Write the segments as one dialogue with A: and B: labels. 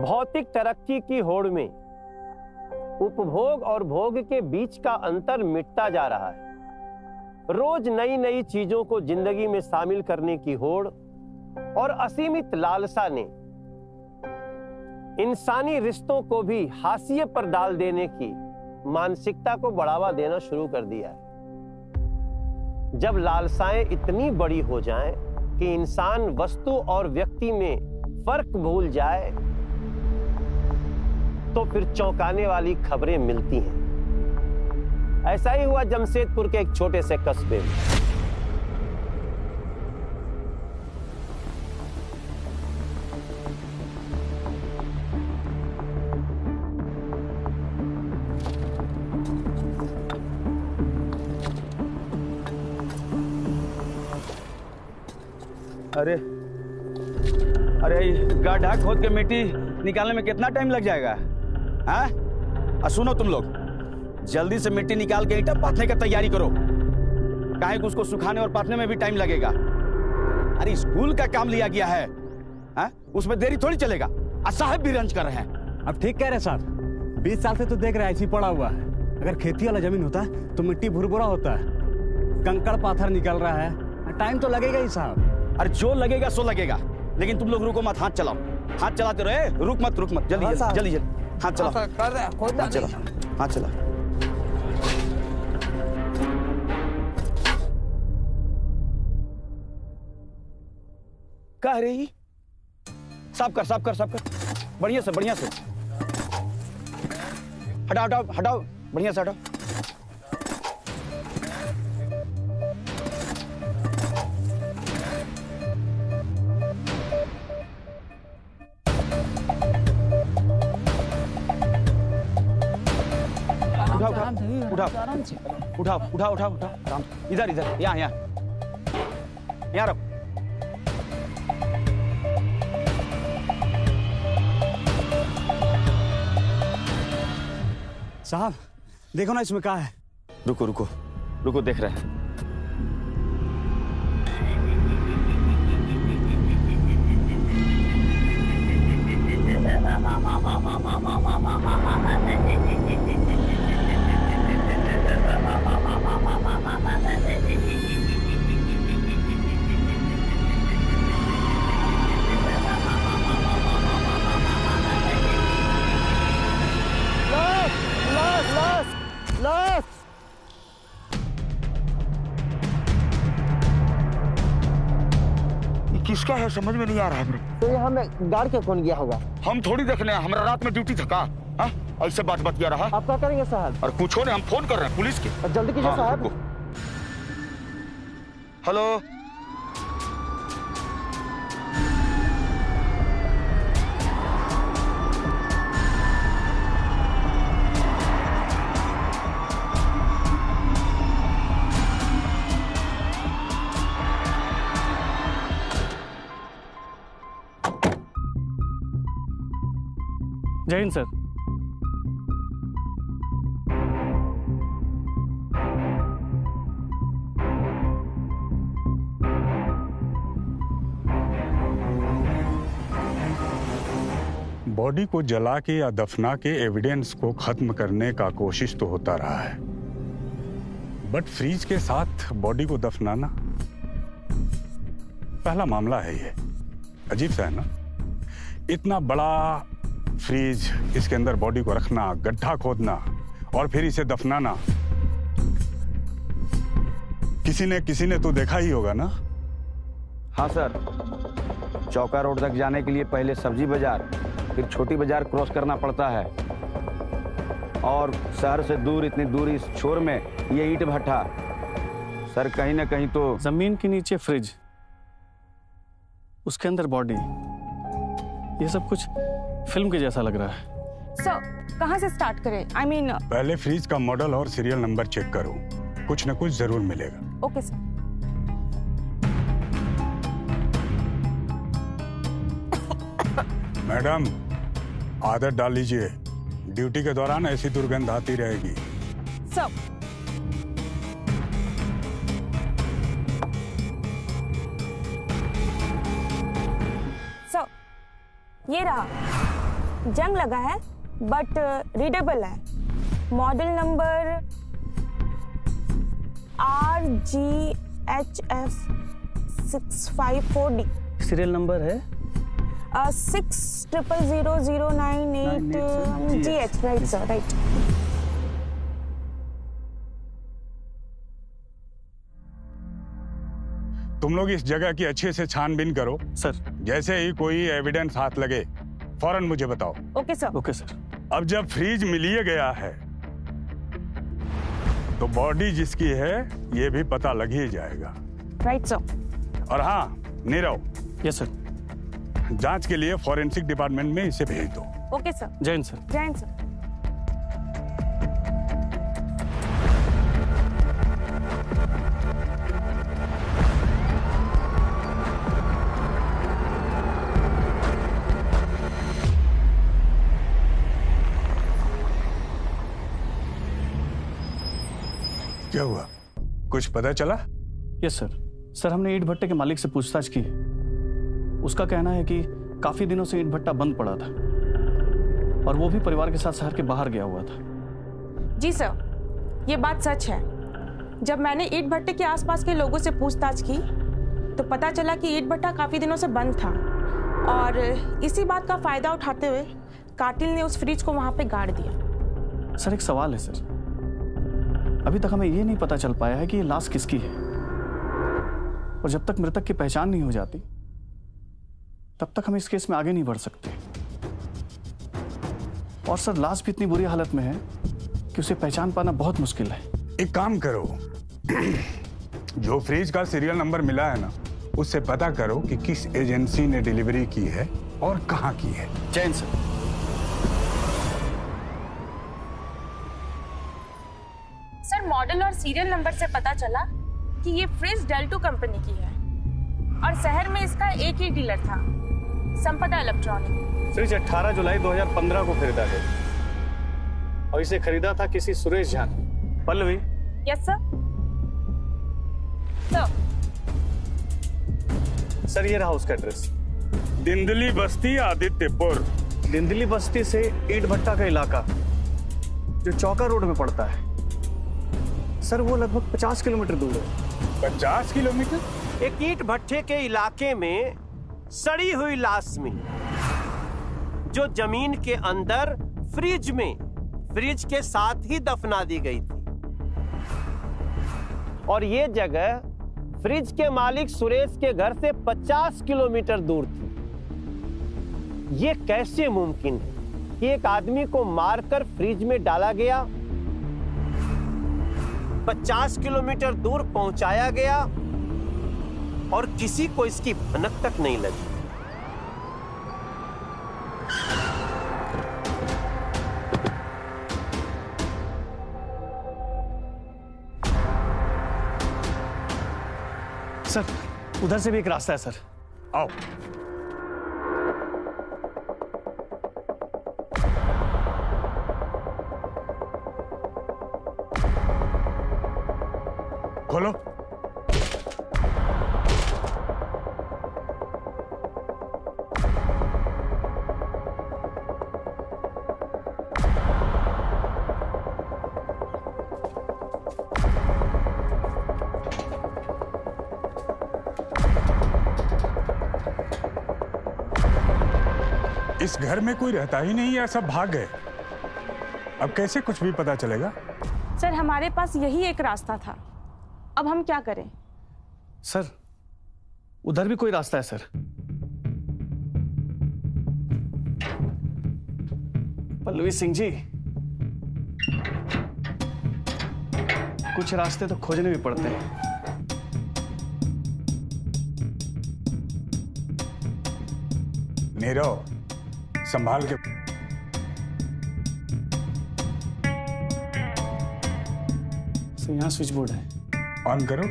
A: भौतिक तरक्की की होड़ में उपभोग और भोग के बीच का अंतर मिटता जा रहा है। रोज नई नई चीजों को जिंदगी में शामिल करने की होड़ और असीमित लालसा ने इंसानी रिश्तों को भी हाशिए पर डाल देने की मानसिकता को बढ़ावा देना शुरू कर दिया है। जब लालसाएं इतनी बड़ी हो जाएं कि इंसान वस्तु और व्यक्ति में फर्क भूल जाए, तो फिर चौंकाने वाली खबरें मिलती हैं। ऐसा ही हुआ जमशेदपुर के एक छोटे से कस्बे में।
B: अरे गड्ढा खोद के मिट्टी निकालने में कितना टाइम लग जाएगा? हाँ, सुनो तुम लोग, जल्दी से मिट्टी निकाल के ईंटा पाथने की तैयारी करो। काहे कि उसको सुखाने और पाथने में भी टाइम लगेगा। अरे स्कूल का काम लिया गया है, हाँ? उसमें देरी थोड़ी चलेगा। साहब भी रंज कर रहे हैं।
C: अब ठीक कह रहे साहब, 20 साल से तो देख रहे हैं ऐसी पड़ा हुआ है। अगर खेती वाला जमीन होता है तो मिट्टी भुरभुरा होता है, कंकड़ पाथर निकल रहा है, टाइम तो लगेगा ही साहब।
B: अरे जो लगेगा सो लगेगा, लेकिन तुम लोग रुको मत, हाथ चलाओ। हाथ चलाते रहे, रुक मत जल्दी जल्दी हाथ चलाओ, हाथ चला। क्या रही? साफ कर बढ़िया से हटाओ बढ़िया से हटाओ। उठाओ आराम। इधर यहाँ रखो।
C: साहब देखो ना इसमें क्या है।
B: रुको देख रहे हैं।
D: किसका है समझ में नहीं आ रहा है।
E: तो यहाँ में गाड़ के कौन गया होगा?
D: हम थोड़ी देखने, हमारा रात में ड्यूटी था का? ऐसे बात बतिया रहा।
E: आप क्या करेंगे साहब?
D: और पूछो ने, हम फोन कर रहे हैं पुलिस के।
E: जल्दी कीजिए साहब।
D: हेलो,
F: जय हिंद सर।
G: बॉडी को जला के या दफना के एविडेंस को खत्म करने का कोशिश तो होता रहा है, बट फ्रीज के साथ बॉडी को दफनाना पहला मामला है। ये अजीब सा है ना, इतना बड़ा फ्रीज, इसके अंदर बॉडी को रखना, गड्ढा खोदना और फिर इसे दफनाना। किसी ने तो देखा ही होगा ना।
B: हाँ सर, चौका रोड तक जाने के लिए पहले सब्जी बाजार, फिर छोटी बाजार क्रॉस करना पड़ता है, और शहर से दूर, इतनी दूर इस छोर में ये ईंट भट्ठा। सर कहीं ना कहीं तो
F: जमीन के नीचे फ्रिज, उसके अंदर बॉडी, ये सब कुछ फिल्म के जैसा लग रहा है।
H: सर कहाँ से स्टार्ट करें? I mean...
G: पहले फ्रीज का मॉडल और सीरियल नंबर चेक करो, कुछ न कुछ जरूर मिलेगा।
H: Okay sir.
G: मैडम आदत डाल लीजिए, ड्यूटी के दौरान ऐसी दुर्गंध आती रहेगी।
H: सर ये रहा। जंग लगा है बट रीडेबल है। Model number RGHF654D।
F: Serial number है
H: 6000098GH। Right sir, right.
G: तुम लोग इस जगह की अच्छे से छानबीन करो।
F: सर।
G: जैसे ही कोई एविडेंस हाथ लगे फौरन मुझे बताओ।
H: Okay sir.
F: Okay sir.
G: अब जब फ्रीज मिल ही गया है तो बॉडी जिसकी है ये भी पता लग ही जाएगा।
H: Right sir.
G: और हाँ नीरव,
F: यस सर।
G: जांच के लिए फॉरेंसिक डिपार्टमेंट में इसे भेज दो।
H: Okay sir.
F: Jain sir.
H: Jain sir.
G: क्या हुआ, कुछ पता चला?
F: Yes sir. सर हमने ईंट भट्टे के मालिक से पूछताछ की। उसका कहना है कि काफी दिनों से ईंट भट्टा बंद पड़ा था और वो भी परिवार के साथ शहर के बाहर गया हुआ था।
H: जी सर, ये बात सच है। जब मैंने ईंट भट्टे के आसपास के लोगों से पूछताछ की तो पता चला कि ईंट भट्टा काफी दिनों से बंद था और इसी बात का फायदा उठाते हुए कातिल ने उस फ्रिज को वहां पे गाड़ दिया।
F: सर एक सवाल है सर, अभी तक हमें ये नहीं पता चल पाया है कि ये लाश किसकी है और जब तक मृतक की पहचान नहीं हो जाती तब तक हम इस केस में आगे नहीं बढ़ सकते। और सर लाश भी इतनी बुरी हालत में है कि उसे पहचान पाना बहुत मुश्किल है।
G: एक काम करो, जो फ्रिज का सीरियल नंबर मिला है ना उससे पता करो कि किस एजेंसी ने डिलीवरी की है और कहां की है।
F: जैन सर।
H: सर मॉडल और सीरियल नंबर से पता चला कि ये फ्रिज डेल्टो कंपनी की है और शहर में इसका एक ही डीलर था, संपदा इलेक्ट्रॉनिक।
F: फ्रिज 18 जुलाई 2015 को खरीदा गया और इसे खरीदा था किसी सुरेश झा ने। Pallavi.
H: Yes sir. Sir
F: sir ये रहा उसका एड्रेस।
G: दिंदली बस्ती आदित्यपुर।
F: दिंदली बस्ती से ईंट भट्टा का इलाका जो चौका रोड में पड़ता है सर, वो लगभग 50 किलोमीटर दूर है।
G: 50 किलोमीटर?
A: एक ईंट भट्टे के इलाके में सड़ी हुई लाश मिली जो जमीन के अंदर फ्रिज के साथ ही दफना दी गई थी और ये जगह फ्रिज के मालिक सुरेश के घर से 50 किलोमीटर दूर थी। ये कैसे मुमकिन है कि एक आदमी को मारकर फ्रिज में डाला गया, 50 किलोमीटर दूर पहुंचाया गया और किसी को इसकी भनक तक नहीं लगी।
F: सर उधर से भी एक रास्ता है सर।
G: आओ। खोलो। इस घर में कोई रहता ही नहीं है, सब भाग गए। अब कैसे कुछ भी पता चलेगा?
H: सर हमारे पास यही एक रास्ता था, अब हम क्या करें?
F: सर उधर भी कोई रास्ता है सर। पल्लवी सिंह जी, कुछ रास्ते तो खोजने भी पड़ते हैं।
G: नीरव संभाल के।
F: सर यहाँ स्विच बोर्ड है,
G: ऑन करो।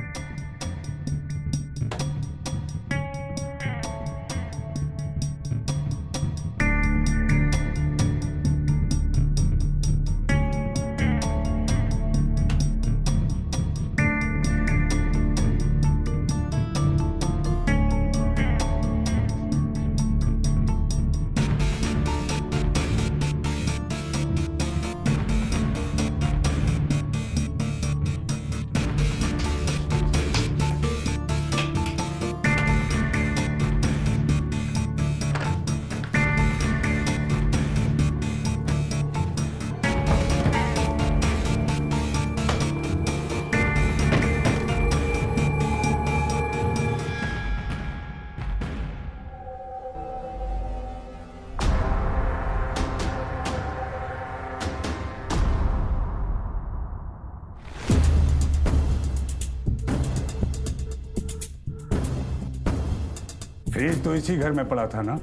G: फ्रीज तो इसी घर में पड़ा था ना,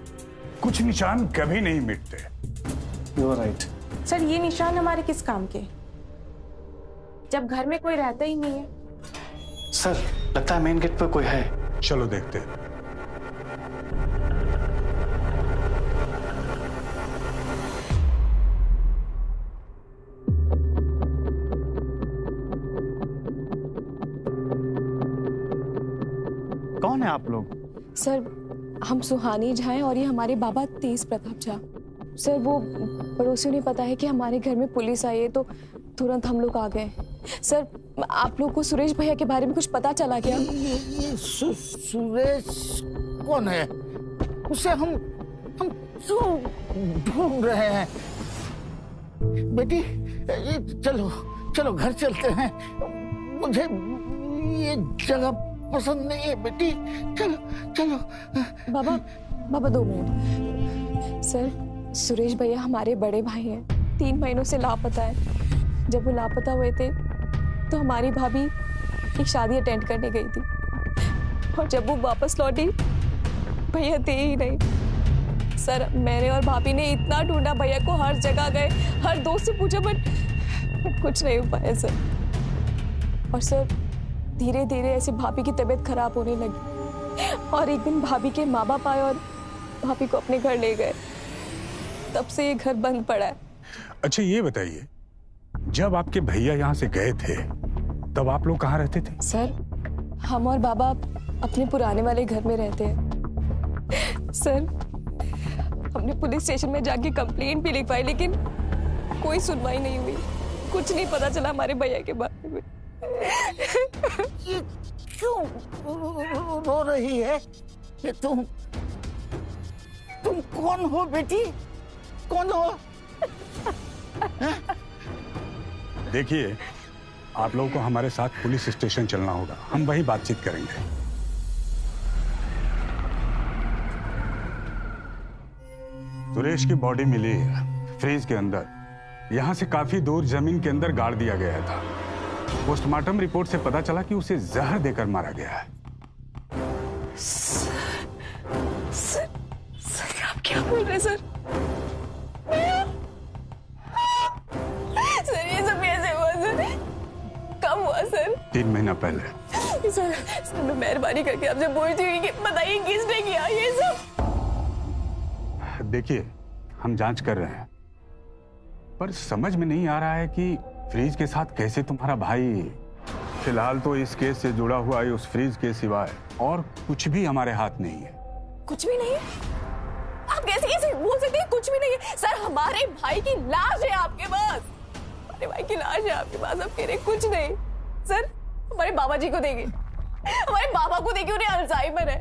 G: कुछ निशान कभी नहीं मिटते।
F: You are right.
H: सर ये निशान हमारे किस काम के, जब घर में कोई रहता ही नहीं है।
F: सर लगता है मेन गेट पर कोई है।
G: चलो देखते हैं।
F: कौन है आप लोग?
I: सर हम सुहानी झा हैं और ये हमारे बाबा तेज प्रताप झा। सर वो पड़ोसियों ने पता है कि हमारे घर में पुलिस आई है तो तुरंत हम लोग आ गए। सर आप लोग को सुरेश भैया के बारे में कुछ पता चला क्या?
J: ये सुरेश कौन है? उसे हम क्यों ढूंढ रहे हैं? बेटी चलो चलो घर चलते हैं, मुझे ये जगह पसंद नहीं है बेटी, चलो चलो।
I: बाबा 2 मिनट। सर सुरेश भैया हमारे बड़े भाई हैं, 3 महीनों से लापता है। जब वो लापता हुए थे तो हमारी भाभी एक शादी अटेंड करने गई थी और जब वो वापस लौटी भैया थे ही नहीं। सर मैंने और भाभी ने इतना ढूंढा, भैया को हर जगह गए, हर दोस्त से पूछा बट कुछ नहीं हो पाया सर। और सर धीरे धीरे ऐसे भाभी की तबीयत खराब होने लगी और एक दिन भाभी के माँ बाप आए और भाभी को अपने घर ले गए। तब से ये घर बंद पड़ा है।
G: अच्छा ये बताइए, जब आपके भैया यहाँ से गए थे तब आप लोग कहाँ रहते थे?
I: सर हम और बाबा अपने पुराने वाले घर में रहते हैं। सर हमने पुलिस स्टेशन में जाके कंप्लेंट भी लिखवाई लेकिन कोई सुनवाई नहीं हुई, कुछ नहीं पता चला हमारे भैया के बारे में।
J: ये क्यों रो रही है? ये तुम कौन हो बेटी, कौन हो?
G: देखिए आप लोगों को हमारे साथ पुलिस स्टेशन चलना होगा, हम वहीं बातचीत करेंगे। सुरेश की बॉडी मिली है फ्रीज के अंदर, यहां से काफी दूर जमीन के अंदर गाड़ दिया गया था। पोस्टमार्टम रिपोर्ट से पता चला कि उसे जहर देकर मारा गया है।
I: सर आप क्या बोल रहे हैं सर? सर ये सब कैसे हुआ सर? कब हुआ सर?
G: 3 महीना पहले।
I: सर मैं मेहरबानी करके आपसे पूछती हूँ कि बताइए किसने किया ये सब?
G: देखिए हम जांच कर रहे हैं पर समझ में नहीं आ रहा है कि फ्रीज के साथ कैसे तुम्हारा भाई। फिलहाल तो इस केस से जुड़ा हुआ है, उस फ्रीज के सिवाय और कुछ भी हमारे हाथ नहीं है।
I: कुछ भी नहीं है? आप कैसे बोल सकते हैं कुछ भी नहीं है? सर हमारे भाई की लाश है आपके पास, हमारे भाई की लाश है आपके पास, आप कह रहे कुछ नहीं। सर हमारे बाबा जी को देखिए, हमारे बाबा को देखिए, उन्हें अल्जाइमर है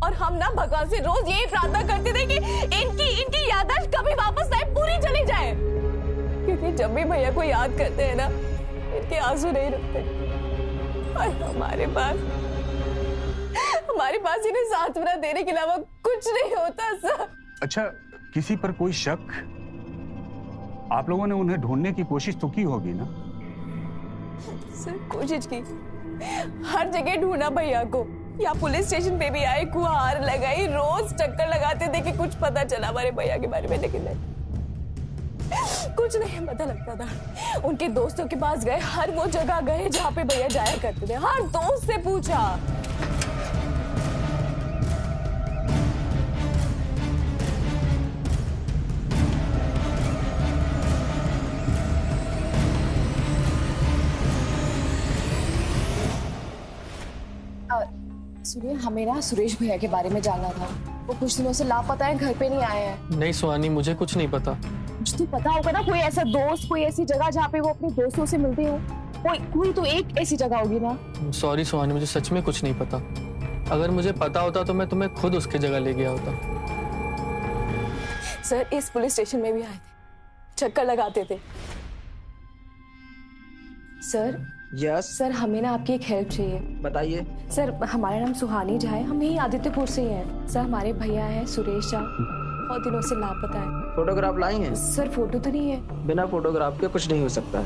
I: और हम ना भगवान से रोज यही प्रार्थना करते थे कि इनकी याददाश्त कभी वापस आए, पूरी चली जाए, क्योंकि जब भी भैया को याद करते हैं ना इनके आंसू नहीं रुकते। और हमारे पास इन्हें सांत्वना देने के अलावा कुछ नहीं होता सर।
G: अच्छा किसी पर कोई शक? आप लोगों ने उन्हें ढूंढने की कोशिश तो की होगी ना?
I: सर कोशिश की, हर जगह ढूंढा भैया को, या पुलिस स्टेशन पे भी आए, गुहार लगाई, रोज चक्कर लगाते थे कि कुछ पता चला हमारे भैया के बारे में, लेकिन नहीं, कुछ नहीं पता लगता था। उनके दोस्तों के पास गए, हर वो जगह गए जहाँ पे भैया जाया करते थे, हर दोस्त से पूछा। सुनिए हमें ना सुरेश भैया के बारे में जानना था, वो कुछ दिनों से लापता है, घर पे नहीं आए हैं।
K: नहीं सुहानी मुझे कुछ नहीं पता।
I: कुछ तो पता होगा ना, कोई ऐसा दोस्त, कोई ऐसी जगह जहाँ पे वो अपने दोस्तों से मिलते हो, कोई तो एक ऐसी जगह होगी ना।
K: सॉरी सुहानी मुझे सच में कुछ नहीं पता, अगर मुझे पता होता तो मैं तुम्हें खुद उसके जगह ले गया होता।
I: सर इस पुलिस स्टेशन में भी आए थे, चक्कर लगाते थे। सर
E: यस
I: सर हमें ना आपकी एक हेल्प चाहिए।
E: बताइए।
I: सर हमारा नाम सुहानी झा है, हम यहीं आदित्यपुर से ही हैं। सर हमारे भैया हैं सुरेश झा, बहुत दिनों से लापता है।
E: फोटोग्राफ लाई हैं?
I: सर फोटो तो नहीं है।
E: बिना फोटोग्राफ के कुछ नहीं हो सकता है।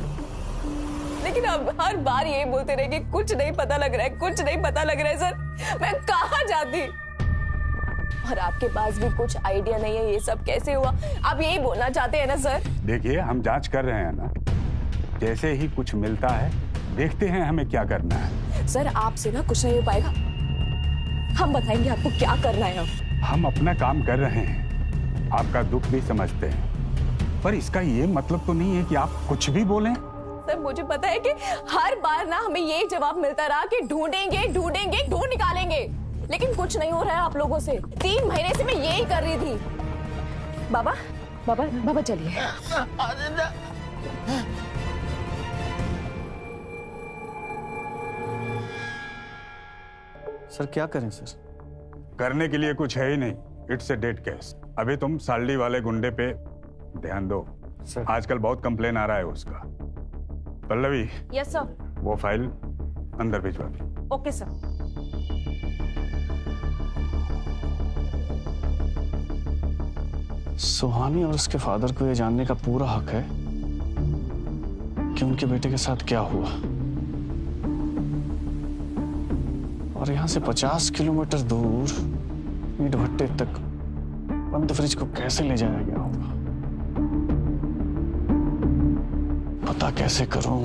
I: लेकिन अब हर बार यही बोलते रहे कि कुछ नहीं पता लग रहा है, कुछ नहीं पता लग रहा है। सर मैं कहाँ जाती? और आपके पास भी कुछ आइडिया नहीं है ये सब कैसे हुआ? आप यही बोलना चाहते हैं ना सर?
G: देखिए, हम जांच कर रहे हैं ना, जैसे ही कुछ मिलता है देखते हैं हमें क्या करना है।
I: सर आपसे ना कुछ नहीं हो पाएगा, हम बताएंगे आपको क्या करना है।
G: हम अपना काम कर रहे हैं, आपका दुख भी समझते हैं, पर इसका ये मतलब तो नहीं है कि आप कुछ भी बोलें।
I: सर मुझे पता है कि हर बार ना हमें यही जवाब मिलता रहा कि ढूंढेंगे ढूंढेंगे ढूंढ निकालेंगे, लेकिन कुछ नहीं हो रहा है आप लोगों से। 3 महीने से मैं यही कर रही थी। बाबा बाबा बाबा चलिए।
F: सर क्या करें सर?
G: करने के लिए कुछ है ही नहीं, इट्स ए डेड केस। अभी तुम साल्डी वाले गुंडे पे ध्यान दो, आजकल बहुत कंप्लेन आ रहा है उसका। पल्लवी।
H: Yes sir.
G: वो फाइल अंदर भिजवा दो।
H: Okay sir.
F: सुहानी और उसके फादर को ये जानने का पूरा हक है कि उनके बेटे के साथ क्या हुआ, और यहाँ से 50 किलोमीटर दूर ईंट भट्टे तक बंद फ्रिज को कैसे ले जाया गया होगा, पता कैसे करूं?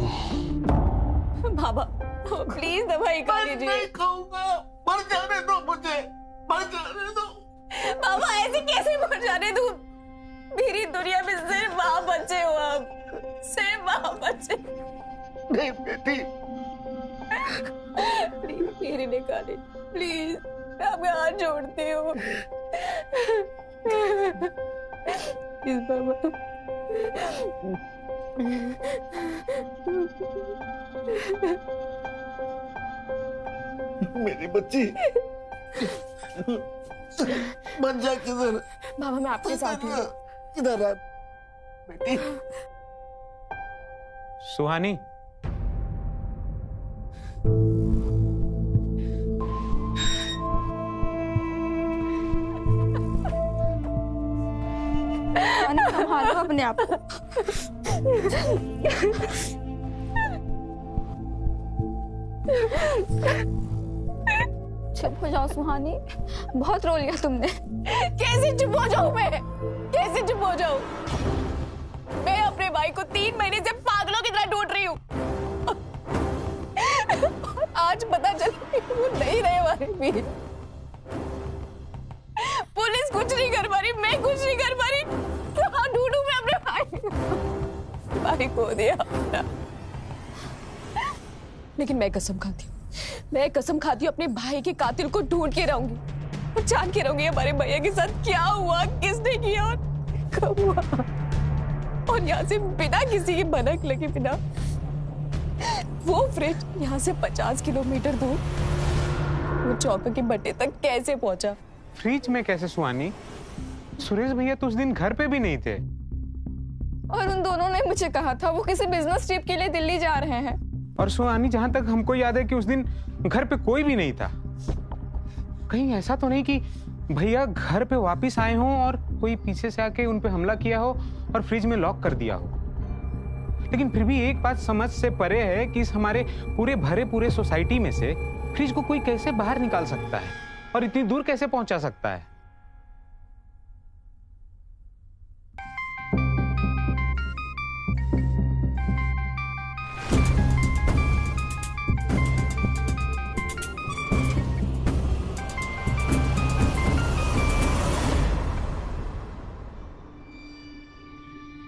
I: बाबा प्लीज दवाई खा लीजिए।
J: नहीं खाऊंगा, मर जाने दो मुझे, मर जाने दो।
I: बाबा ऐसे कैसे मर जाने दूं? मेरी दुनिया में सिर्फ माँ बच्चे हो आप, सिर्फ माँ बच्चे।
J: नहीं बेटी,
I: प्लीज मेरे निकाले, प्लीज मैं आपके हाथ जोड़ती हूँ। प्लीज बाबा।
J: मेरी बच्ची बन जा। किधर
I: बाबा? मैं आपके साथ हूँ।
J: किधर है बेटी?
L: सुहानी,
M: संभालो अपने आप को। चुप हो जाओ सुहानी, बहुत रो लिया तुमने।
I: कैसे चुप हो जाऊं मैं? कैसे चुप हो जाऊं? मैं अपने भाई को 3 महीने से पागलों की तरह ढूंढ रही हूँ। आज पता चला वो नहीं रहे हमारे बीच। पुलिस कुछ नहीं कर पा रही, मैं कुछ नहीं कर पा रही। कहाँ ढूंढूं मैं अपने भाई को दिया अपना। लेकिन मैं कसम खाती हूँ, मैं कसम खाती हूँ अपने भाई के कातिल को ढूंढ के रहूंगी और जान के रहूंगी हमारे भैया के साथ क्या हुआ, किसने किया और कब हुआ। और यहाँ से बिना किसी की भनक लगे, बिना वो फ्रिज यहाँ से 50 किलोमीटर दूर वो चौक के भट्टे तक कैसे पहुंचा?
L: फ्रिज में कैसे सुहानी? सुरेश भैया तो उस दिन घर पे भी नहीं थे।
M: और उन दोनों ने मुझे कहा था वो किसी बिजनेस ट्रिप के लिए दिल्ली जा रहे हैं।
L: और सुहानी, जहां तक हमको याद है कि उस दिन घर पे कोई भी नहीं था। कहीं ऐसा तो नहीं कि भैया घर पे वापस आए हों और कोई पीछे से आके उन पे हमला किया हो और फ्रिज में लॉक कर दिया हो। लेकिन फिर भी एक बात समझ से परे है कि इस हमारे पूरे सोसाइटी में से फ्रिज को कोई कैसे बाहर निकाल सकता है और इतनी दूर कैसे पहुंचा सकता है।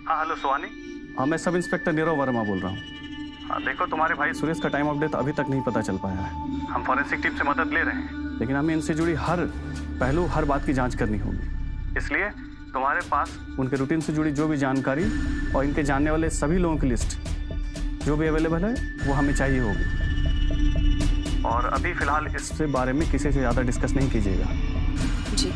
F: हाँ हेलो सुहानी। हाँ मैं सब इंस्पेक्टर नीरव वर्मा बोल रहा हूँ। हाँ देखो, तुम्हारे भाई सुरेश का टाइम ऑफ डेथ अभी तक नहीं पता चल पाया है। हम फॉरेंसिक टीम से मदद ले रहे हैं, लेकिन हमें इनसे जुड़ी हर पहलू, हर बात की जांच करनी होगी। इसलिए तुम्हारे पास उनके रूटीन से जुड़ी जो भी जानकारी और इनके जानने वाले सभी लोगों की लिस्ट जो भी अवेलेबल है वो हमें चाहिए होगी। और अभी फिलहाल इसके बारे में किसी से ज़्यादा डिस्कस नहीं कीजिएगा।
I: जी।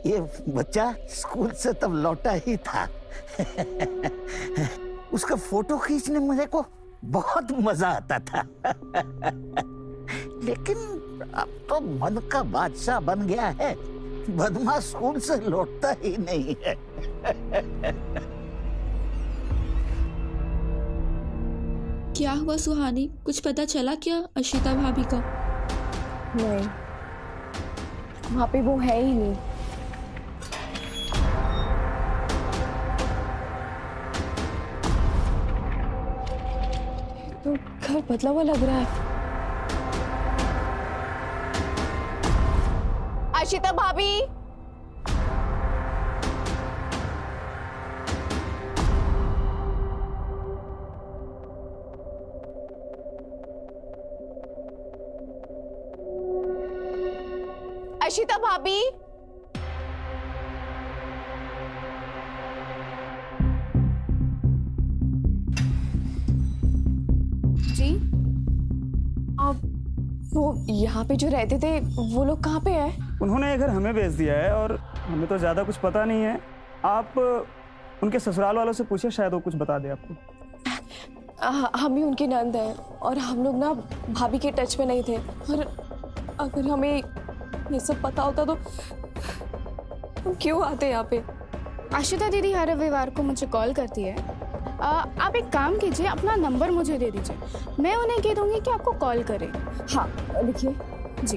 J: ये बच्चा स्कूल से तब लौटा ही था। उसका फोटो खींचने मेरे को बहुत मजा आता था। लेकिन अब तो मन का बादशाह बन गया है। बदमाश स्कूल से लौटता ही नहीं है।
M: क्या हुआ सुहानी, कुछ पता चला क्या अशिता भाभी का?
I: नहीं, वहाँ पे वो है ही नहीं। तो घर बदला हुआ लग रहा है। अशिता भाभी, अशिता भाभी,
M: जी
I: अब वो यहाँ पे जो रहते थे वो लोग कहाँ पे है?
F: उन्होंने ये घर हमें बेच दिया है और हमें तो ज़्यादा कुछ पता नहीं है। आप उनके ससुराल वालों से पूछिए, शायद वो कुछ बता दे आपको।
I: हम ही उनकी नंद हैं और हम लोग ना भाभी के टच में नहीं थे, और अगर हमें ये सब पता होता तो हम क्यों आते यहाँ पे?
M: आशिता दीदी हर रविवार को मुझे कॉल करती है। आप एक काम कीजिए, अपना नंबर मुझे दे दीजिए, मैं उन्हें कह दूंगी कि आपको कॉल करें।
I: हाँ लिखिए।
M: जी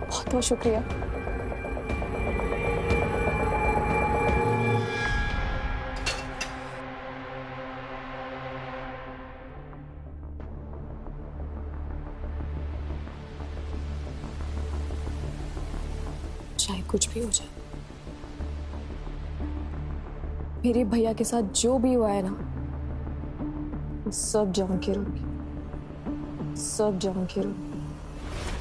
I: बहुत बहुत शुक्रिया। चाहे कुछ भी हो जाए, मेरे भैया के साथ जो भी हुआ है ना, सब जान के रहूंगी, सब जान के रहूंगी।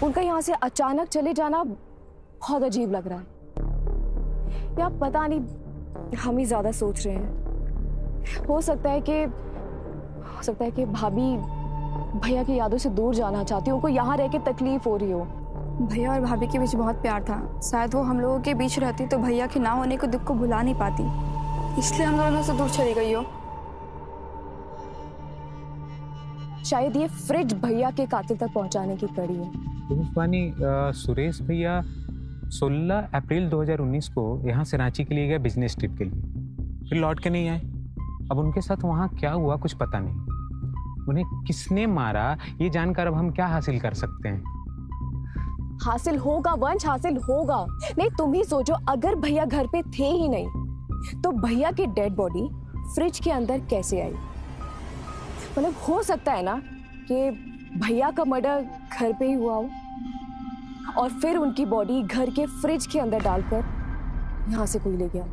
I: उनका यहाँ से अचानक चले जाना बहुत अजीब लग रहा है, या पता नहीं हम ही ज्यादा सोच रहे हैं। हो सकता है कि भाभी भैया की यादों से दूर जाना चाहती हो, उनको यहाँ रह के तकलीफ हो रही हो।
M: भैया और भाभी के बीच बहुत प्यार था, शायद वो हम लोगों के बीच रहती तो भैया के ना होने के दुख को भुला नहीं पाती, इसलिए हम दोनों से दूर चली गई हो।
I: शायद ये फ्रिज भैया के कातिल तक पहुंचाने की कड़ी है।
L: शिवानी, सुरेश भैया 16 अप्रैल 2019 को यहाँ से रांची के लिए गए बिजनेस ट्रिप के लिए, फिर लौट के नहीं आए। अब उनके साथ वहाँ क्या हुआ कुछ पता नहीं। उन्हें किसने मारा ये जानकर अब हम क्या हासिल कर सकते हैं?
I: हासिल होगा वंश, हासिल होगा। नहीं तुम ही सोचो, अगर भैया घर पे थे ही नहीं तो भैया की डेड बॉडी फ्रिज के अंदर कैसे आई? मतलब हो सकता है ना कि भैया का मर्डर घर पे ही हुआ हो और फिर उनकी बॉडी घर के फ्रिज के अंदर डालकर यहाँ से कोई ले गया।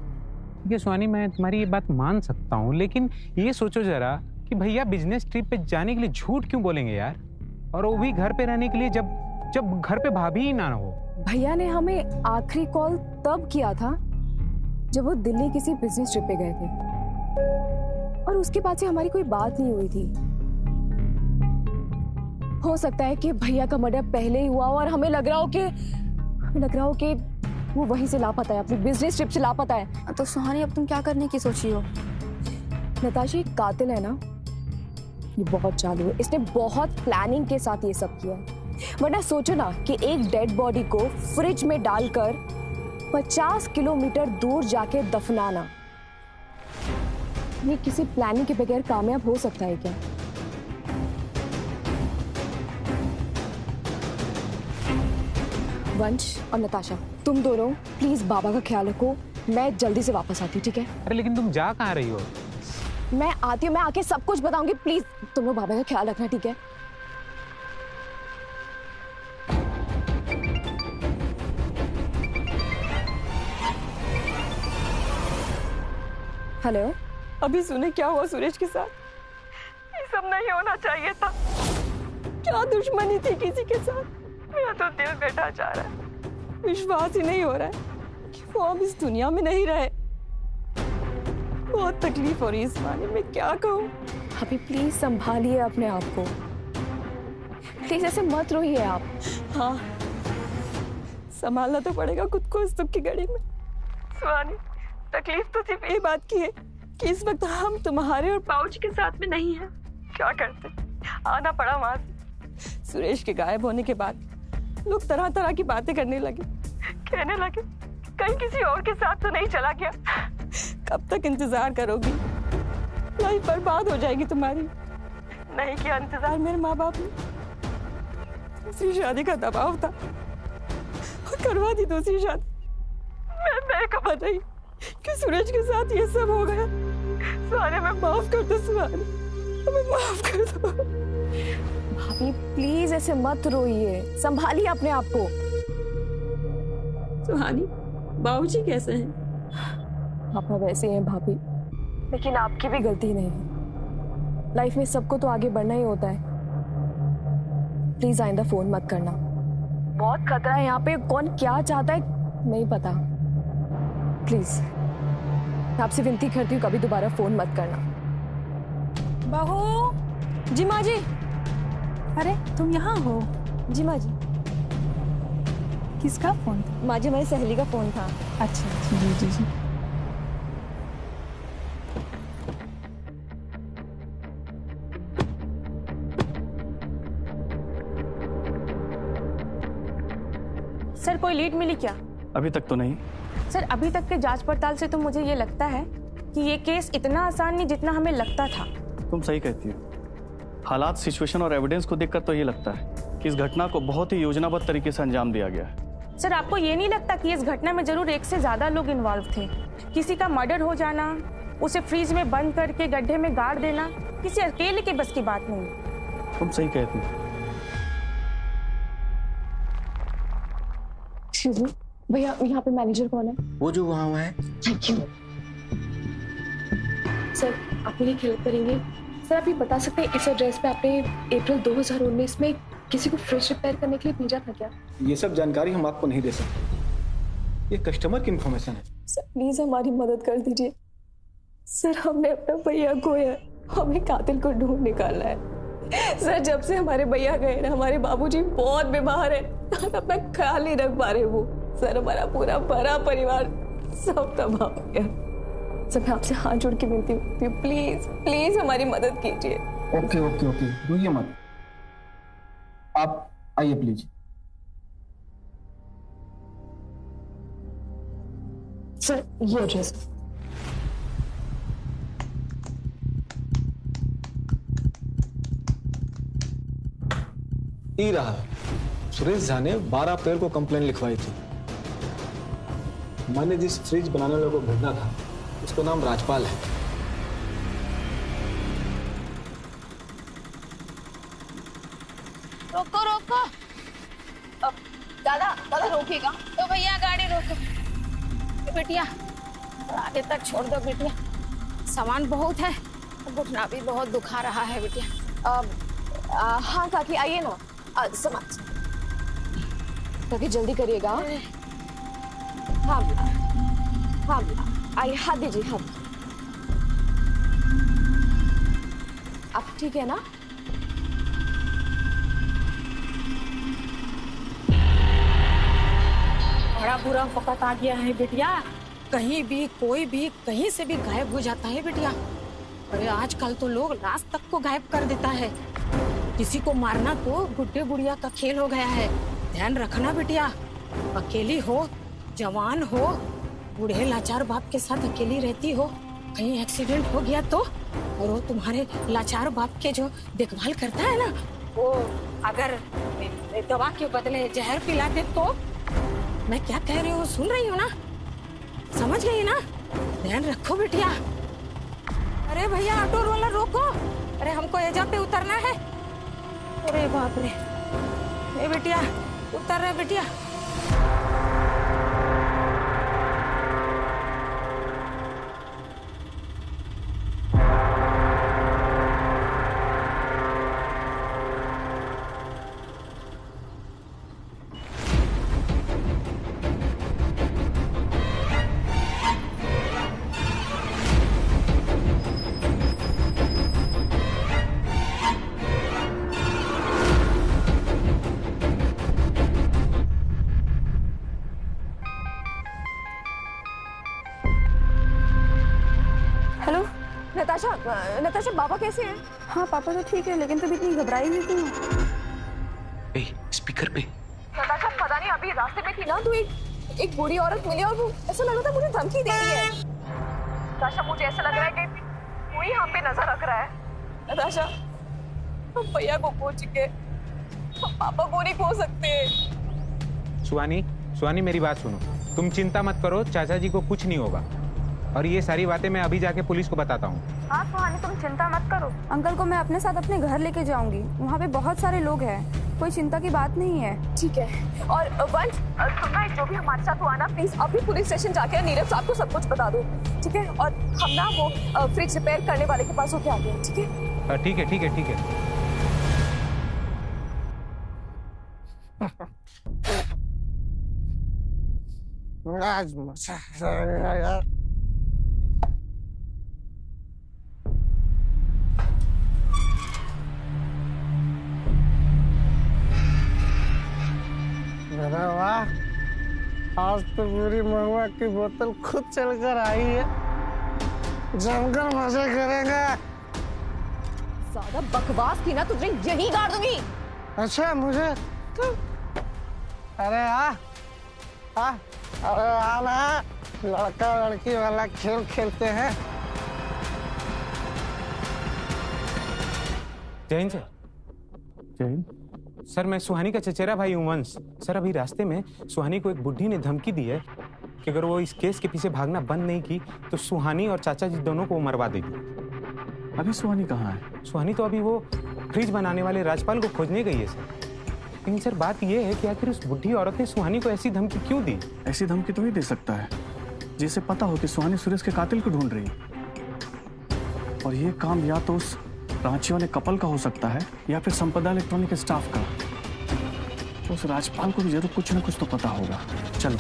L: ये सुहानी, मैं तुम्हारी ये बात मान सकता हूँ, लेकिन ये सोचो जरा कि भैया बिजनेस ट्रिप पे जाने के लिए झूठ क्यों बोलेंगे यार, और वो भी घर पे रहने के लिए जब घर पे भाभी ही ना हो।
I: भैया ने हमें आखिरी कॉल तब किया था जब वो दिल्ली किसी बिजनेस ट्रिप पे गए थे, और उसके बाद से हमारी कोई बात नहीं हुई थी। हो सकता है कि भैया का मर्डर पहले ही हुआ हो और हमें लग रहा हो कि वो वहीं से लापता है, अपनी बिजनेस ट्रिप से लापता है।
M: तो सुहानी, अब तुम क्या करने की सोची हो?
I: नताशा, एक कातिल है ना, ये बहुत चालू है, इसने बहुत प्लानिंग के साथ ये सब किया है। वरना सोचो ना कि एक डेड बॉडी को फ्रिज में डालकर 50 किलोमीटर दूर जाके दफनाना, ये किसी प्लानिंग के बगैर कामयाब हो सकता है क्या? वंश और नताशा, तुम दोनों प्लीज बाबा का ख्याल रखो, मैं जल्दी से वापस आती हूँ, ठीक है?
L: अरे लेकिन तुम जा कहाँ रही हो?
I: मैं आती हूँ, मैं आके सब कुछ बताऊंगी, प्लीज तुम लोग बाबा का ख्याल रखना, ठीक है? हेलो, अभी सुने क्या हुआ सुरेश के साथ? ये सब नहीं होना चाहिए था। क्या दुश्मनी थी किसी के साथ? मेरा तो दिल बैठा जा रहा है, विश्वास ही नहीं हो रहा है कि वो अब इस दुनिया में नहीं रहे। बहुत तकलीफ हो रही है इस माने, मैं क्या कहूँ? अभी प्लीज संभालिए अपने आप को, प्लीज ऐसे मत रोइए आप। हाँ, संभालना तो पड़ेगा खुद को इस दुख की घड़ी में। सुहानी, तकलीफ तो सिर्फ ये बात की है कि इस वक्त हम तुम्हारे और पाउच के साथ में नहीं हैं। क्या करते, आना पड़ा वहां से। सुरेश के गायब होने के बाद लोग तरह तरह की बातें करने लगे।
N: कहने लगे कहीं किसी और के साथ तो नहीं चला गया। कब तक इंतजार करोगी? लाइफ बर्बाद हो जाएगी तुम्हारी। नहीं किया इंतजार मेरे माँ बाप ने, दूसरी शादी का दबाव था और करवा दी दूसरी शादी। मैं खबर नहीं कि सूरज के साथ ये सब हो गया। सुहाने मैं माफ कर दो, सुहाने हमें माफ कर दो।
I: भाभी प्लीज ऐसे मत रोइए, संभालिए अपने आप को।
N: सुहानी, बाबूजी कैसे हैं?
I: पापा वैसे हैं भाभी, लेकिन आपकी भी गलती नहीं है। लाइफ में सबको तो आगे बढ़ना ही होता है। प्लीज आइंदा फोन मत करना, बहुत खतरा है यहाँ पे। कौन क्या चाहता है नहीं पता। प्लीज आपसे विनती करती हूँ, कभी दोबारा फोन मत करना।
N: बहू।
I: जी माँ जी।
N: अरे तुम यहाँ हो?
I: जी माँ जी।
N: किसका फोन था?
I: माँ जी, मेरी सहेली का फोन था।
N: अच्छा जी जी जी।
H: सर कोई लीड मिली क्या?
F: अभी तक तो नहीं।
H: सर अभी तक के जांच पड़ताल से तो मुझे ये लगता है कि ये केस इतना आसान नहीं जितना हमें लगता था।
F: तुम सही कहती हो। हालात, सिचुएशन और एविडेंस को देखकर तो ये लगता है कि इस घटना को बहुत ही योजनाबद्ध तरीके से अंजाम दिया गया है।
H: सर आपको ये नहीं लगता कि इस घटना में जरूर एक से ज्यादा लोग इन्वॉल्व थे? किसी का मर्डर हो जाना, उसे फ्रीज में बंद करके गड्ढे में गाड़ देना किसी अकेले के बस की बात नहीं।
F: तुम सही कहती हो।
I: भैया यहाँ पे मैनेजर कौन है?
E: वो जो वहाँ है।
I: Thank you sir. आप मेरी हेल्प करेंगे सर? आप ये बता सकते हैं इस एड्रेस पे आपने अप्रैल 2019 में किसी को फ्रिज रिपेयर करने के लिए भेजा था क्या?
O: ये सब जानकारी हम आपको नहीं दे सकते, ये कस्टमर की इंफॉर्मेशन है।
I: सर प्लीज हमारी मदद कर दीजिए सर, हमने अपना भैया खोया, हमें कातिल को ढूंढ निकालना है। सर जब से हमारे भैया गए ना, हमारे बाबूजी बहुत बीमार है, अपना ख्याल नहीं रख पा रहे वो। सर हमारा पूरा बड़ा परिवार सब तबाह हो गया। सर मैं आपसे हाथ जोड़ के विनती करती हूँ, प्लीज प्लीज हमारी मदद कीजिए।
O: ओके ओके ओके, रोइए मत, आप आइए प्लीज।
I: सर ये एड्रेस।
O: ई रहा। सुरेश झा ने 12 अप्रैल को कंप्लेन लिखवाई थी। मैंने जिस फ्रिज बनाने वाले को भेजना था उसका नाम राजपाल है।
M: रोको रोको।
I: दादा दादा रोकेगा
M: तो भैया गाड़ी रोको। बिटिया आगे तक छोड़ दो बिटिया, सामान बहुत है, घुटना भी बहुत दुखा रहा है बिटिया।
I: हाँ काकी आइए ना, सामान काकी जल्दी करिएगा। हाँ हाँ आइए, हाथ दीजिए हाथ। आप ठीक है ना?
N: बड़ा बुरा वक्त आ गया है बिटिया। कहीं भी कोई भी कहीं से भी गायब हो जाता है बिटिया। अरे आजकल तो लोग लाश तक को गायब कर देता है। किसी को मारना तो गुड्डे गुड़िया का खेल हो गया है। ध्यान रखना बिटिया, अकेली हो, जवान हो, बूढ़े लाचार बाप के साथ अकेली रहती हो, कहीं एक्सीडेंट हो गया तो, और वो तुम्हारे लाचार बाप के जो देखभाल करता है ना, वो अगर दवा के बदले जहर पिला दे तो। मैं क्या कह रही हूँ सुन रही हो ना? समझ गई ना? ध्यान रखो बिटिया। अरे भैया ऑटो वाला रोको, अरे हमको एजा पे उतरना है। अरे बाप रे, ए बिटिया उतर रहे बिटिया।
I: नताशा बाबा कैसे हैं?
M: हाँ पापा तो ठीक है, लेकिन तुम इतनी घबराई हुई क्यों?
E: स्पीकर पे।
I: नताशा पता नहीं अभी रास्ते में थी ना, तू एक एक बूढ़ी औरत मिली और वो ऐसा लग रहा था मुझे धमकी दे रही है। नताशा, मुझे ऐसा लग रहा है कि कोई हम पे नजर रख रहा है। नताशा, हम भैया को खो चुके, हम पापा को नहीं खो सकते।
L: सुहानी मेरी बात सुनो, तुम चिंता मत करो, चाचा जी को कुछ नहीं होगा। और ये सारी बातें मैं अभी जाके पुलिस को बताता हूँ।
P: हाँ सुहानी, तुम चिंता मत करो। अंकल को मैं अपने साथ अपने घर लेके जाऊंगी, वहाँ पे बहुत सारे लोग हैं, कोई चिंता की बात नहीं है।
I: ठीक है। और वंश, सुनना, जो भी हमारे साथ हुआ ना, प्लीज अभी पुलिस स्टेशन जाके नीरज साहब को सब कुछ बता दो, ठीक है? और हम ना वो फ्रिज रिपेयर करने वाले के पास होके आ गए, ठीक है?
L: ठीक है, ठीक है, ठीक है।
J: आज मजा आएगा यार। अरे वाह, आज तो पूरी महुआ की बोतल खुद चलकर आई है, जमकर मजे करेंगे।
I: ज्यादा बकवास की ना तुझे यही गाड़ दूंगी।
J: अच्छा, मुझे तो अरे अरे ना, लड़का लड़की वाला खेल खेलते हैं।
L: जैन सर।
F: जैन
L: सर, मैं सुहानी का चचेरा भाई हूँ वंश। सर, अभी रास्ते में सुहानी को एक बुढ़ी ने धमकी दी है कि अगर वो इस केस के पीछे भागना बंद नहीं की तो सुहानी और चाचा जी दोनों को मरवा देगी।
F: अभी सुहानी कहाँ है?
L: सुहानी तो अभी वो फ्रिज बनाने वाले राजपाल को खोजने गई है सर। लेकिन सर, बात यह है कि आखिर उस बुढ़ी औरत ने सुहानी को ऐसी धमकी क्यों दी?
F: ऐसी धमकी तो ही दे सकता है जिसे पता हो कि सुहानी सुरेश के कातिल को ढूंढ रही है। और ये काम या तो उस रांची वाले कपल का हो सकता है या फिर संपदा इलेक्ट्रॉनिक स्टाफ का। तो उस राजपाल को भी जरूर कुछ ना कुछ तो पता होगा। चलो।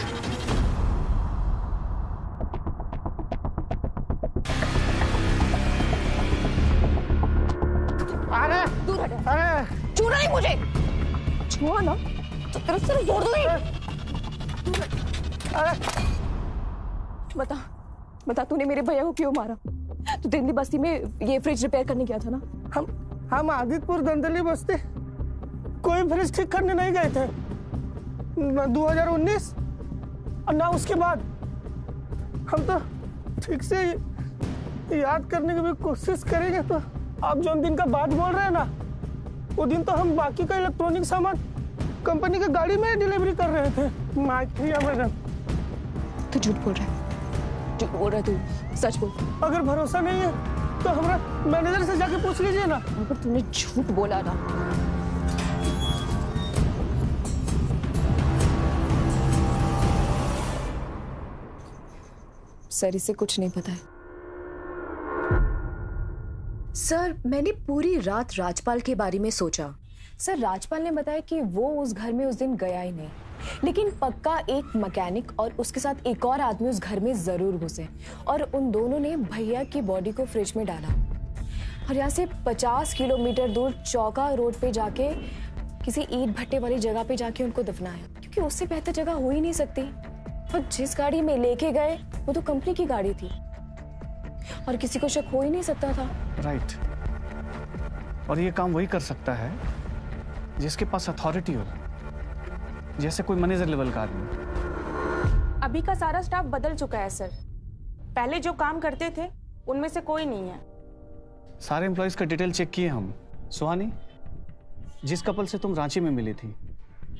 J: अरे
I: दूर हट।
J: अरे
I: छूना नहीं मुझे, छुआ ना तो तेरे सिर जोड़ दूंगी।
J: अरे
I: बता तूने मेरे भैया को क्यों मारा? तू दिल्ली बस्ती में ये फ्रिज रिपेयर करने गया था ना?
J: हम आदितपुर दंदली बस्ती कोई फ्रिज ठीक करने नहीं गए थे, 2019 और ना उसके बाद। हम तो ठीक से याद करने की भी कोशिश करेंगे तो आप जो दिन का बात बोल रहे हैं ना, वो दिन तो हम बाकी का इलेक्ट्रॉनिक सामान कंपनी की गाड़ी में डिलीवरी कर रहे थे। मैडम,
I: तू झूठ बोल रहा है, झूठ बोल रहा है तू, सच बोल।
J: अगर भरोसा नहीं है तो हमारा मैनेजर से जाके पूछ लीजिए ना।
I: अगर तूने झूठ बोला ना, सर इसे कुछ नहीं पता है।
Q: सर, मैंने पूरी रात राजपाल के बारे में सोचा।
I: सर, राजपाल ने बताया कि वो उस घर में उस दिन गया ही नहीं, लेकिन पक्का एक मैकेनिक और उसके साथ एक और आदमी उस घर में जरूर घुसे और उन दोनों ने भैया की बॉडी को फ्रिज में डाला और यहाँ से 50 किलोमीटर दूर चौका रोड पे जाके किसी ईंट भट्टे वाली जगह पे जाके उनको दफनाया, क्योंकि उससे बेहतर जगह हो ही नहीं सकती। और जिस गाड़ी में लेके गए वो तो कंपनी की गाड़ी थी और किसी को शक हो ही नहीं सकता था।
F: राइट। और ये काम वही कर सकता है जिसके पास अथॉरिटी हो, जैसे कोई मैनेजर लेवल का आदमी।
H: अभी का सारा स्टाफ बदल चुका है सर, पहले जो काम करते थे उनमें से कोई नहीं है।
F: सारे एम्प्लॉयज का डिटेल चेक किए हम। सुहानी, जिस कपल से तुम रांची में मिली थी,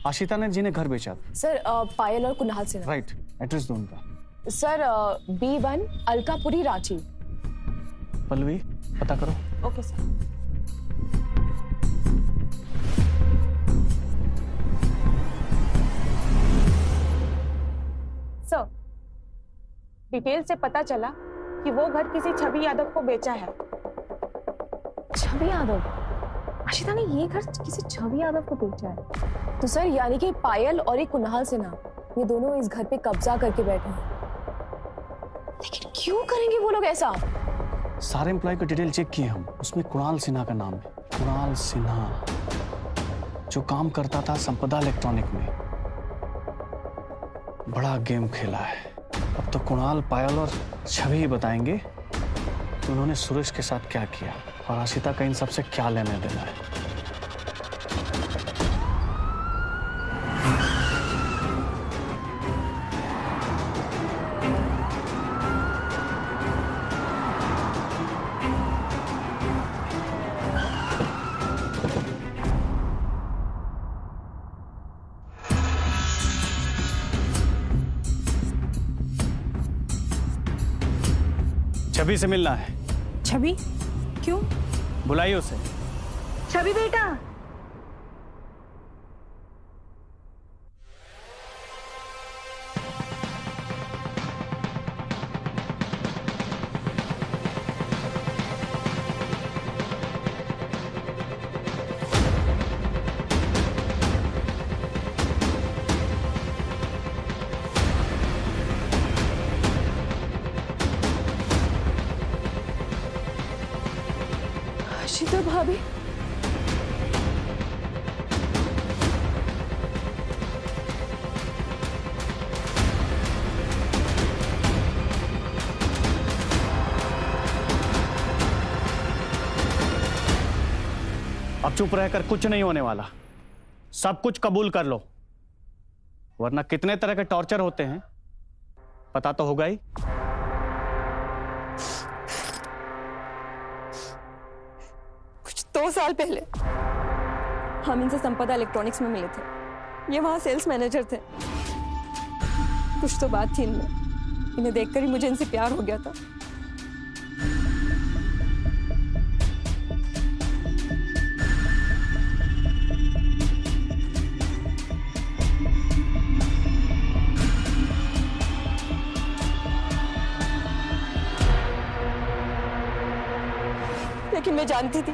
F: आशिता ने जिन्हें घर बेचा था।
I: सर, पायल और कुणाल सिन्हा।
F: राइट। एड्रेस दो उनका।
I: Sir, B1 Alkapuri Ranchi.
F: पल्लवी, पता करो।
H: Okay sir. सर, डिटेल से पता चला कि वो घर किसी छवि यादव को बेचा है।
I: छवि यादव? आशिता ने ये घर किसी छवि यादव को बेचा है? तो सर, यानी कि पायल और एक कुणाल सिन्हा, ये दोनों इस घर पे कब्जा करके बैठे हैं। लेकिन क्यों करेंगे वो लोग ऐसा?
F: सारे एम्प्लॉय का डिटेल चेक किए हम, उसमें कुणाल सिन्हा का नाम है। कुणाल सिन्हा जो काम करता था संपदा इलेक्ट्रॉनिक में। बड़ा गेम खेला है। अब तो कुणाल, पायल और छवि ही बताएंगे कि उन्होंने सुरेश के साथ क्या किया और आशिता का इन सबसे क्या लेने देना है।
C: छवि से मिलना है।
N: छवि? क्यों?
C: बुलाइए उसे।
Q: छवि बेटा। शीतल भाभी,
C: अब चुप रहकर कुछ नहीं होने वाला, सब कुछ कबूल कर लो, वरना कितने तरह के टॉर्चर होते हैं पता तो होगा ही।
I: कुछ 2 साल पहले हम इनसे संपदा इलेक्ट्रॉनिक्स में मिले थे। ये वहां सेल्स मैनेजर थे। कुछ तो बात थी इनमें, इन्हें देखकर ही मुझे इनसे प्यार हो गया था। लेकिन मैं जानती थी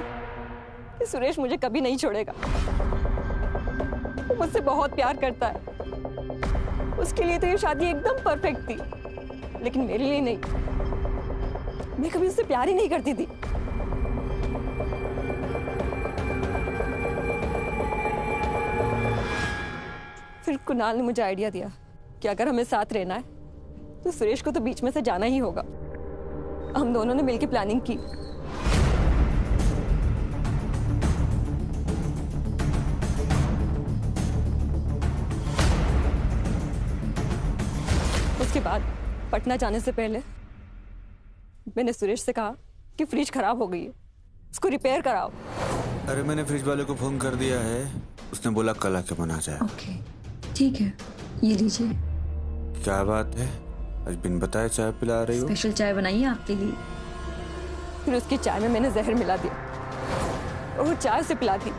I: कि सुरेश मुझे कभी नहीं छोड़ेगा। वो मुझसे बहुत प्यार करता है। उसके लिए तो ये शादी एकदम परफेक्ट थी, लेकिन मेरे लिए नहीं। मैं कभी उससे प्यार ही नहीं करती थी। फिर कुणाल ने मुझे आइडिया दिया कि अगर हमें साथ रहना है तो सुरेश को तो बीच में से जाना ही होगा। हम दोनों ने मिलकर प्लानिंग की। उसके बाद पटना जाने से पहले मैंने सुरेश से कहा कि फ्रिज खराब हो गई है, उसको रिपेयर कराओ।
R: अरे मैंने फ्रिज वाले को फोन कर दिया है, उसने बोला कल आके बना जाए।
Q: ओके ठीक है, ये लीजिए।
R: क्या बात है, आज बिन बताए चाय पिला रही हो?
Q: स्पेशल चाय बनाई है आपके लिए।
I: फिर उसकी चाय में मैंने जहर मिला दिया और वो चाय से पिला दी।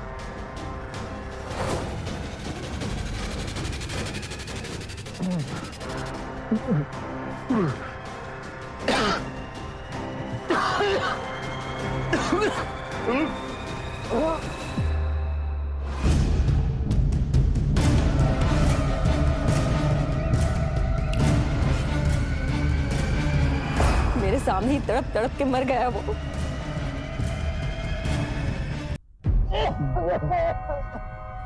I: मेरे सामने ही तड़प तड़प के मर गया वो।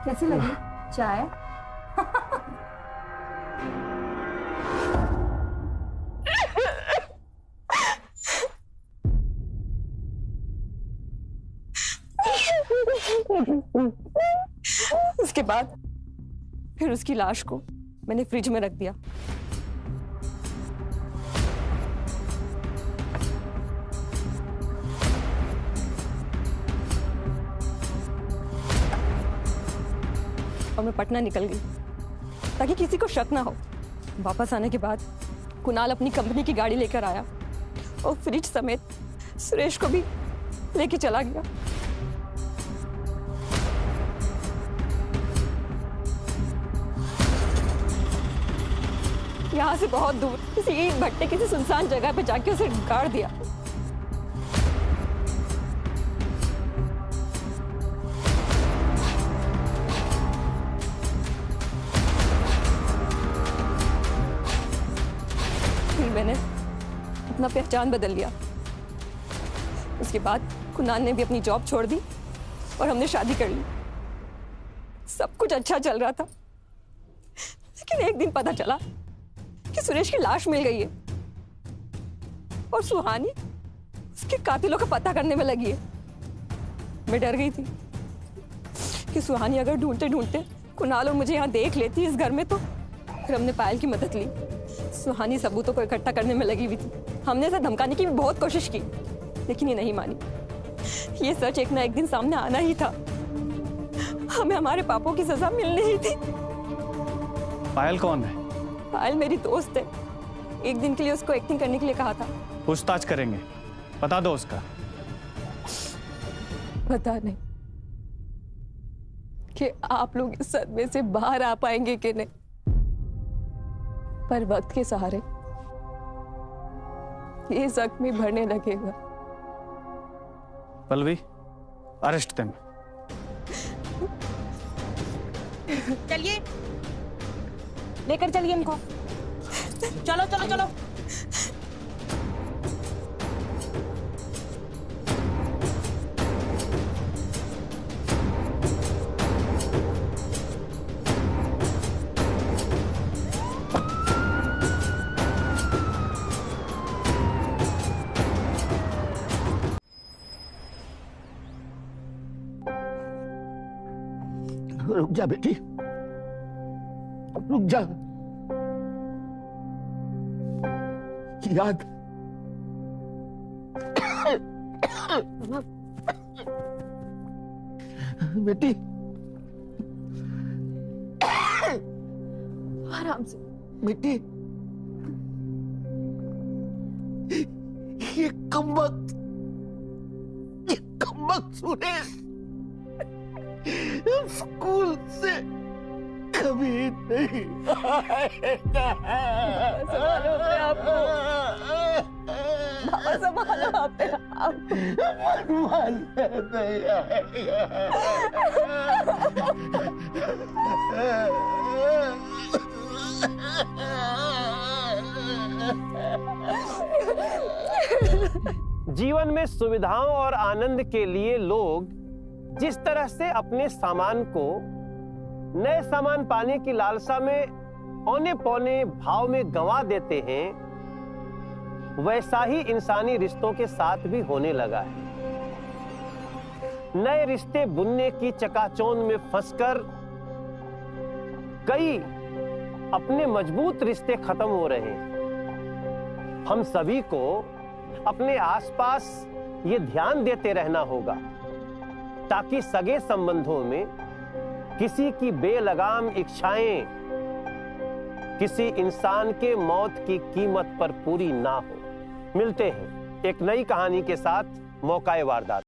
Q: कैसी लगी चाय?
I: उसके बाद फिर उसकी लाश को मैंने फ्रिज में रख दिया। और मैं पटना निकल गई ताकि किसी को शक ना हो। वापस आने के बाद कुणाल अपनी कंपनी की गाड़ी लेकर आया और फ्रिज समेत सुरेश को भी लेके चला गया। यहाँ से बहुत दूर किसी ईंट भट्टे किसी सुनसान जगह पे जाके उसे गाड़ दिया। फिर मैंने अपना पहचान बदल लिया। उसके बाद कुणाल ने भी अपनी जॉब छोड़ दी और हमने शादी कर ली। सब कुछ अच्छा चल रहा था, लेकिन एक दिन पता चला कि सुरेश की लाश मिल गई है और सुहानी उसके कातिलों का पता करने में लगी है। मैं डर गई थी कि सुहानी अगर ढूंढते ढूंढते कुणाल और मुझे यहाँ देख लेती इस घर में तो। फिर हमने पायल की मदद ली। सुहानी सबूतों को इकट्ठा करने में लगी हुई थी। हमने इसे धमकाने की भी बहुत कोशिश की, लेकिन ये नहीं मानी। ये सच एक ना एक दिन सामने आना ही था। हमें हमारे पापों की सजा मिलनी ही थी।
C: पायल कौन है?
I: पायल मेरी दोस्त है। एक दिन के लिए उसको एक्टिंग करने के लिए कहा था।
C: पूछताछ करेंगे, बता दो उसका।
I: पता नहीं कि आप लोग इस सदमे से बाहर आ पाएंगे कि नहीं, पर वक्त के सहारे ये जख्मी भरने लगेगा।
C: Pallavi, arrest them.
H: चलिए, लेकर चलिए इनको। चलो चलो चलो।
S: रुक जा बेटी, रुक जा। याद बेटी,
I: आराम से
S: बेटी। ये कमबख्त सुरेश स्कूल से कभी नहीं आएगा।
I: संभालो अपने आप को, बाबा संभालो अपने आप को।
S: नहीं आएगा।
A: जीवन में सुविधाओं और आनंद के लिए लोग जिस तरह से अपने सामान को नए सामान पाने की लालसा में औने पौने भाव में गंवा देते हैं, वैसा ही इंसानी रिश्तों के साथ भी होने लगा है। नए रिश्ते बुनने की चकाचौंध में फंसकर कई अपने मजबूत रिश्ते खत्म हो रहे हैं। हम सभी को अपने आसपास ये ध्यान देते रहना होगा ताकि सगे संबंधों में किसी की बेलगाम इच्छाएं किसी इंसान के मौत की कीमत पर पूरी ना हो। मिलते हैं एक नई कहानी के साथ मौकाए वारदात।